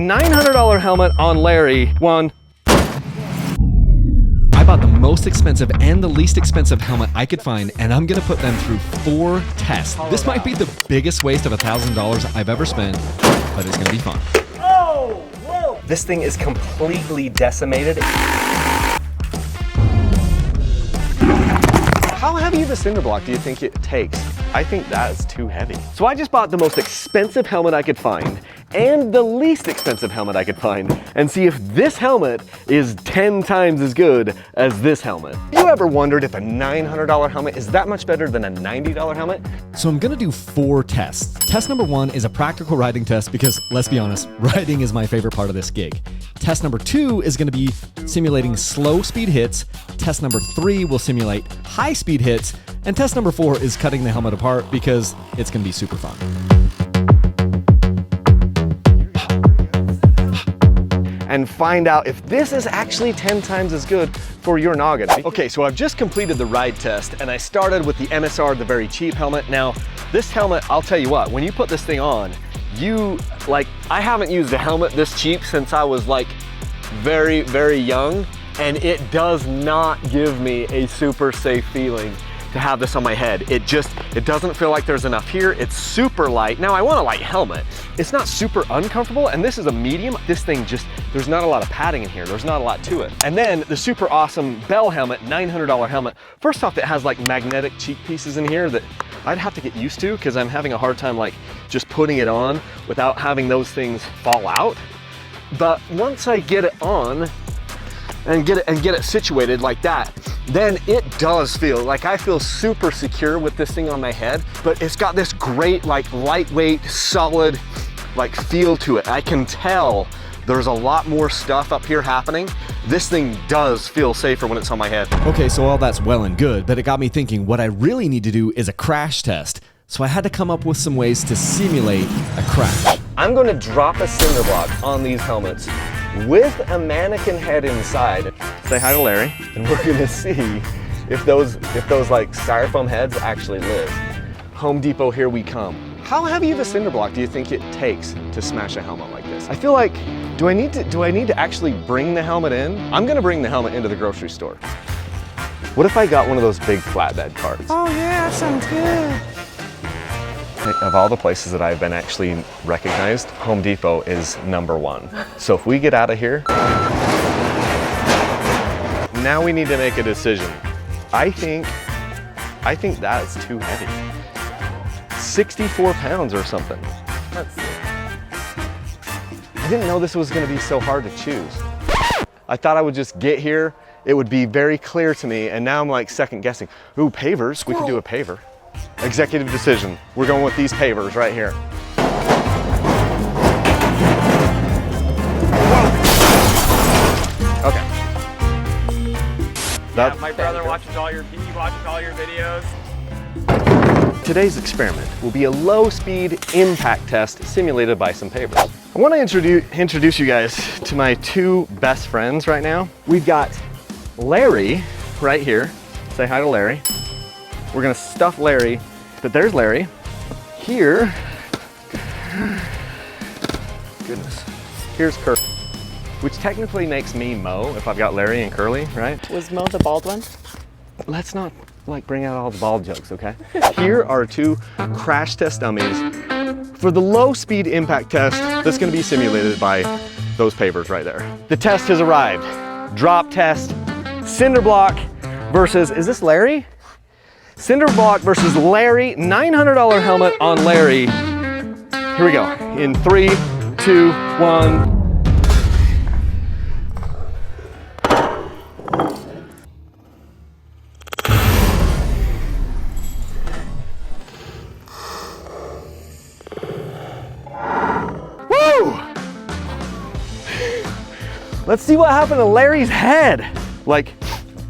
$900 helmet on Larry. One. I bought the most expensive and the least expensive helmet I could find, and I'm gonna put them through 4 tests. This might be the biggest waste of $1,000 I've ever spent, but it's gonna be fun. Oh, whoa! This thing is completely decimated. How heavy of a cinder block do you think it takes? I think that is too heavy. So I just bought the most expensive helmet I could find and the least expensive helmet I could find, and see if this helmet is 10 times as good as this helmet. You ever wondered if a $900 helmet is that much better than a $90 helmet? So I'm gonna do 4 tests. Test number 1 is a practical riding test because, let's be honest, riding is my favorite part of this gig. Test number 2 is gonna be simulating slow speed hits. Test number 3 will simulate high speed hits. And test number 4 is cutting the helmet apart because it's gonna be super fun. And find out if this is actually 10 times as good for your noggin. Okay, so I've just completed the ride test and I started with the MSR, the very cheap helmet. Now, this helmet, I'll tell you what, when you put this thing on, I haven't used a helmet this cheap since I was like very, very young, and it does not give me a super safe feeling to have this on my head. It doesn't feel like there's enough here. It's super light. Now I want a light helmet. It's not super uncomfortable, and this is a medium. This thing there's not a lot of padding in here. There's not a lot to it. And then the super awesome Bell helmet, $900 helmet. First off, it has like magnetic cheek pieces in here that I'd have to get used to because I'm having a hard time like just putting it on without having those things fall out. But once I get it on and get it situated like that, then it does feel like I feel super secure with this thing on my head, but it's got this great like lightweight, solid like feel to it. I can tell there's a lot more stuff up here happening. This thing does feel safer when it's on my head. Okay, so all that's well and good, but it got me thinking what I really need to do is a crash test. So I had to come up with some ways to simulate a crash. I'm gonna drop a cinder block on these helmets with a mannequin head inside. Say hi to Larry, and we're gonna see if those like styrofoam heads actually live. Home Depot, here we come. How heavy of a cinder block do you think it takes to smash a helmet like this? I feel like, do I need to actually bring the helmet in? I'm gonna bring the helmet into the grocery store. What if I got one of those big flatbed carts? Oh yeah, that sounds good. Of all the places that I've been actually recognized, Home Depot is #1. So if we get out of here, now we need to make a decision. I think that's too heavy. 64 pounds or something. I didn't know this was gonna be so hard to choose. I thought I would just get here, it would be very clear to me, and now I'm like second guessing. Ooh, pavers, we could do a paver. Executive decision. We're going with these pavers right here. Okay. Yeah, my brother watches all your videos. Today's experiment will be a low-speed impact test simulated by some pavers. I want to introduce you guys to my 2 best friends right now. We've got Larry right here. Say hi to Larry. We're gonna stuff Larry, but there's Larry. Here, goodness, here's Curly, which technically makes me Mo if I've got Larry and Curly, right? Was Mo the bald one? Let's not like bring out all the bald jokes, okay? Here are 2 crash test dummies for the low speed impact test that's gonna be simulated by those pavers right there. The test has arrived. Drop test, cinder block versus, is this Larry? Cinder block versus Larry, $900 helmet on Larry. Here we go, in 3, 2, 1. Woo! Let's see what happened to Larry's head. Like,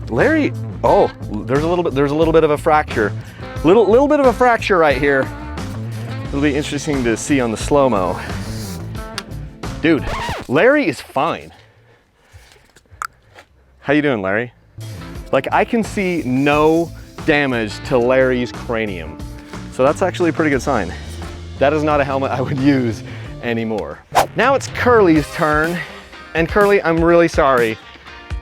Larry, oh, there's a little bit of a fracture. Little bit of a fracture right here. It'll be interesting to see on the slow-mo. Dude, Larry is fine. How you doing, Larry? Like, I can see no damage to Larry's cranium. So that's actually a pretty good sign. That is not a helmet I would use anymore. Now it's Curly's turn. And Curly, I'm really sorry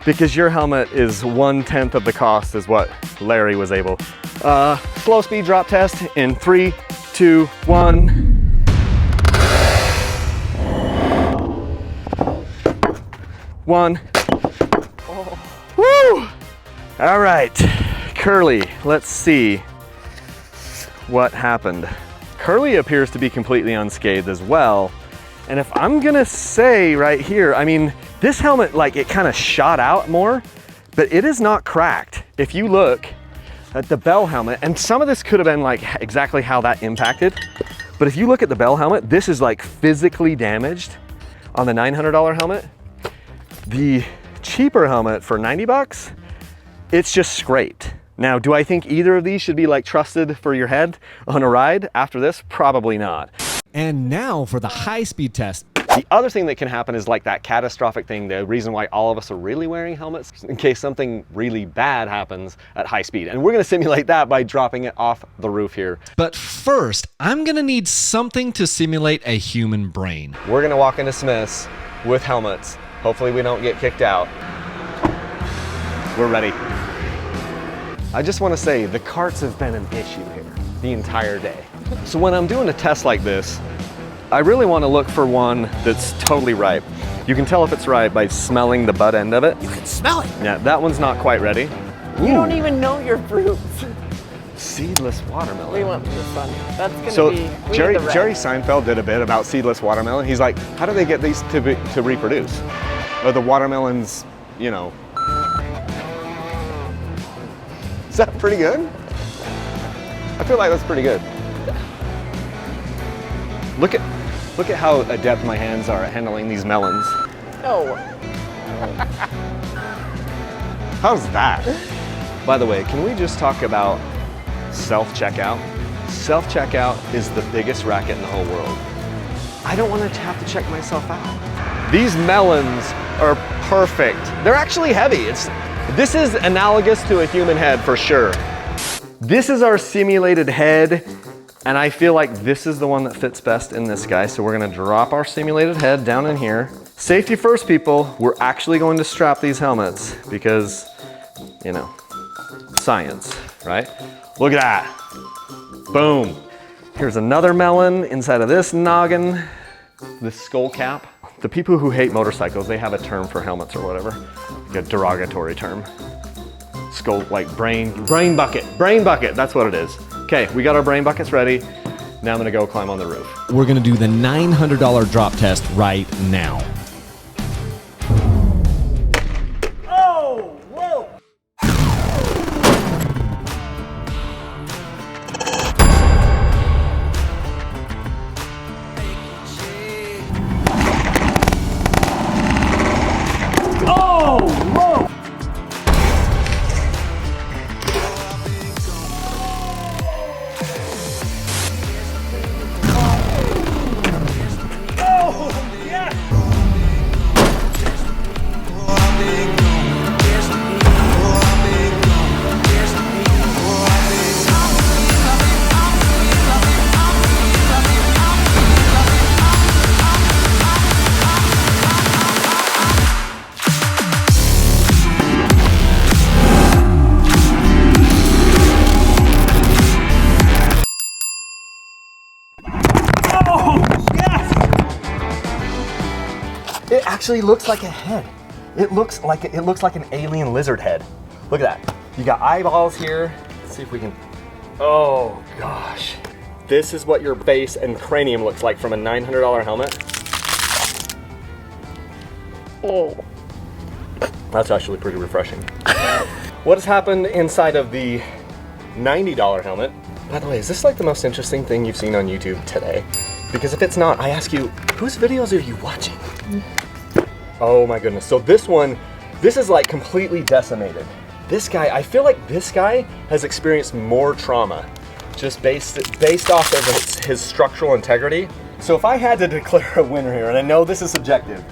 because your helmet is 1/10 of the cost as what Larry was able. Slow speed drop test in 3, 2, 1. One. Oh. Woo! All right, Curly, let's see what happened. Curly appears to be completely unscathed as well. And if I'm gonna say right here, I mean, this helmet, like, it kind of shot out more, but it is not cracked. If you look at the Bell helmet, and some of this could have been like exactly how that impacted, but if you look at the Bell helmet, this is like physically damaged on the $900 helmet. The cheaper helmet for 90 bucks, it's just scraped. Now, do I think either of these should be like trusted for your head on a ride after this? Probably not. And now for the high-speed test. The other thing that can happen is like that catastrophic thing, the reason why all of us are really wearing helmets in case something really bad happens at high speed. And we're gonna simulate that by dropping it off the roof here. But first, I'm gonna need something to simulate a human brain. We're gonna walk into Smith's with helmets. Hopefully we don't get kicked out. We're ready. I just wanna say the carts have been an issue here the entire day. So when I'm doing a test like this, I really want to look for one that's totally ripe. You can tell if it's ripe by smelling the butt end of it. You can smell it. Yeah, that one's not quite ready. You don't even know your fruits. Seedless watermelon. We went for this one. That's gonna So be. Jerry Seinfeld did a bit about seedless watermelon. He's like, how do they get these to reproduce? Or the watermelons, you know. Is that pretty good? I feel like that's pretty good. Look at how adept my hands are at handling these melons. No. How's that? By the way, can we just talk about self-checkout? Self-checkout is the biggest racket in the whole world. I don't want to have to check myself out. These melons are perfect. They're actually heavy. This is analogous to a human head for sure. This is our simulated head. And I feel like this is the one that fits best in this guy. So we're gonna drop our simulated head down in here. Safety first, people. We're actually going to strap these helmets because, you know, science, right? Look at that. Boom. Here's another melon inside of this noggin, this skull cap. The people who hate motorcycles, they have a term for helmets or whatever, like a derogatory term. Skull, like brain bucket, that's what it is. Okay, we got our brain buckets ready. Now I'm gonna go climb on the roof. We're gonna do the $900 drop test right now. Oh, whoa. Oh, whoa. It actually looks like a head. It looks like an alien lizard head. Look at that. You got eyeballs here. Let's see if we can. Oh gosh. This is what your face and cranium looks like from a $900 helmet. Oh. That's actually pretty refreshing. What has happened inside of the $90 helmet? By the way, is this like the most interesting thing you've seen on YouTube today? Because if it's not, I ask you, whose videos are you watching? Oh my goodness. So this is like completely decimated. This guy, I feel like this guy has experienced more trauma just based off of his structural integrity. So if I had to declare a winner here, and I know this is subjective,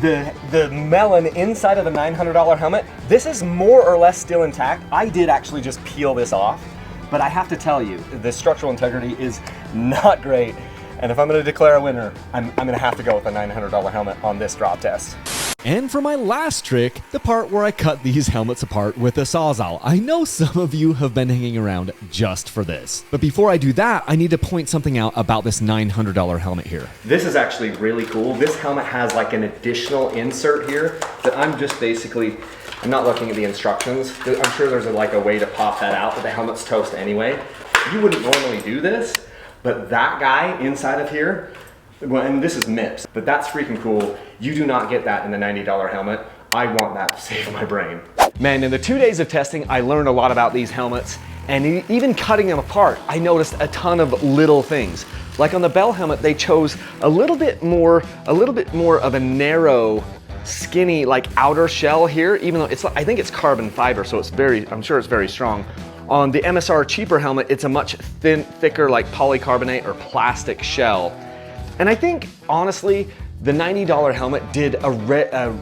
the melon inside of the $900 helmet, this is more or less still intact. I did actually just peel this off, but I have to tell you, the structural integrity is not great. And if I'm gonna declare a winner, I'm gonna have to go with a $900 helmet on this drop test. And for my last trick, the part where I cut these helmets apart with a Sawzall. I know some of you have been hanging around just for this. But before I do that, I need to point something out about this $900 helmet here. This is actually really cool. This helmet has like an additional insert here that I'm just basically, I'm not looking at the instructions. I'm sure there's like a way to pop that out, but the helmet's toast anyway. You wouldn't normally do this, but that guy inside of here, well, and this is MIPS, but that's freaking cool. You do not get that in the $90 helmet. I want that to save my brain. Man, in the 2 days of testing, I learned a lot about these helmets, and even cutting them apart, I noticed a ton of little things. Like on the Bell helmet, they chose a little bit more of a narrow, skinny, like outer shell here, even though I think it's carbon fiber, so I'm sure it's very strong. On the MSR cheaper helmet, it's a much thicker, like polycarbonate or plastic shell. And I think, honestly, the $90 helmet did a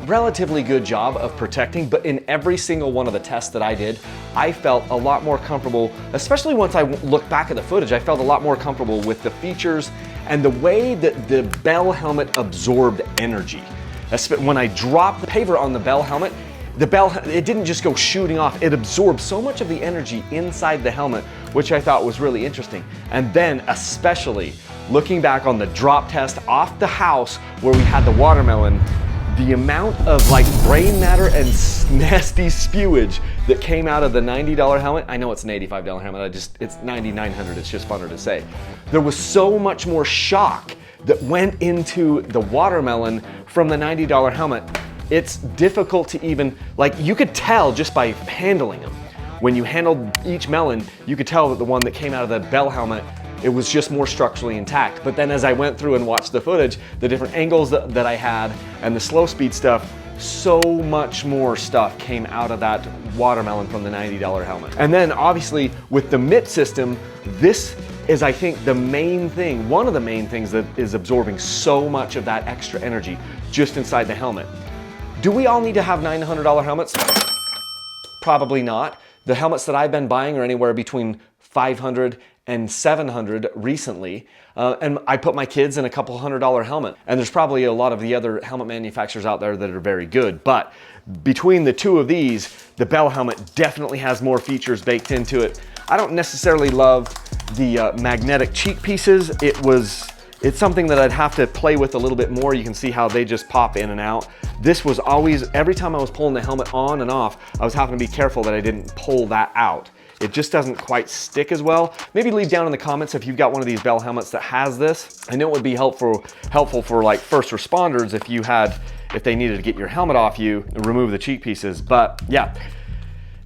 relatively good job of protecting, but in every single one of the tests that I did, I felt a lot more comfortable, especially once I looked back at the footage, I felt a lot more comfortable with the features and the way that the Bell helmet absorbed energy. When I dropped the paver on the Bell helmet, it didn't just go shooting off, it absorbed so much of the energy inside the helmet, which I thought was really interesting. And then especially, looking back on the drop test off the house where we had the watermelon, the amount of like brain matter and nasty spewage that came out of the $90 helmet, I know it's an $85 helmet, it's $9,900, it's just funner to say. There was so much more shock that went into the watermelon from the $90 helmet. It's difficult to even, like you could tell just by handling them. When you handled each melon, you could tell that the one that came out of the Bell helmet, it was just more structurally intact. But then as I went through and watched the footage, the different angles that I had and the slow speed stuff, so much more stuff came out of that watermelon from the $90 helmet. And then obviously with the MIP system, this is, I think, the main thing, one of the main things that is absorbing so much of that extra energy just inside the helmet. Do we all need to have $900 helmets? Probably not. The helmets that I've been buying are anywhere between $500 and $700 recently. And I put my kids in a couple $100 helmet. And there's probably a lot of the other helmet manufacturers out there that are very good. But between the two of these, the Bell helmet definitely has more features baked into it. I don't necessarily love the magnetic cheek pieces. It's something that I'd have to play with a little bit more. You can see how they just pop in and out. This was always, every time I was pulling the helmet on and off, I was having to be careful that I didn't pull that out. It just doesn't quite stick as well. Maybe leave down in the comments if you've got one of these Bell helmets that has this. I know it would be helpful for like first responders if they needed to get your helmet off you, remove the cheek pieces. But yeah,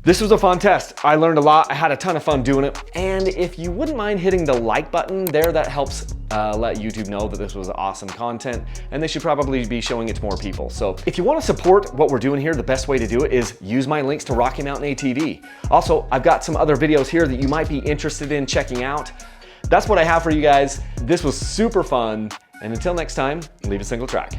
this was a fun test. I learned a lot. I had a ton of fun doing it. And if you wouldn't mind hitting the like button there, that helps let YouTube know that this was awesome content and they should probably be showing it to more people. So if you want to support what we're doing here, the best way to do it is use my links to Rocky Mountain ATV. Also, I've got some other videos here that you might be interested in checking out. That's what I have for you guys. This was super fun. And until next time, leave a single track.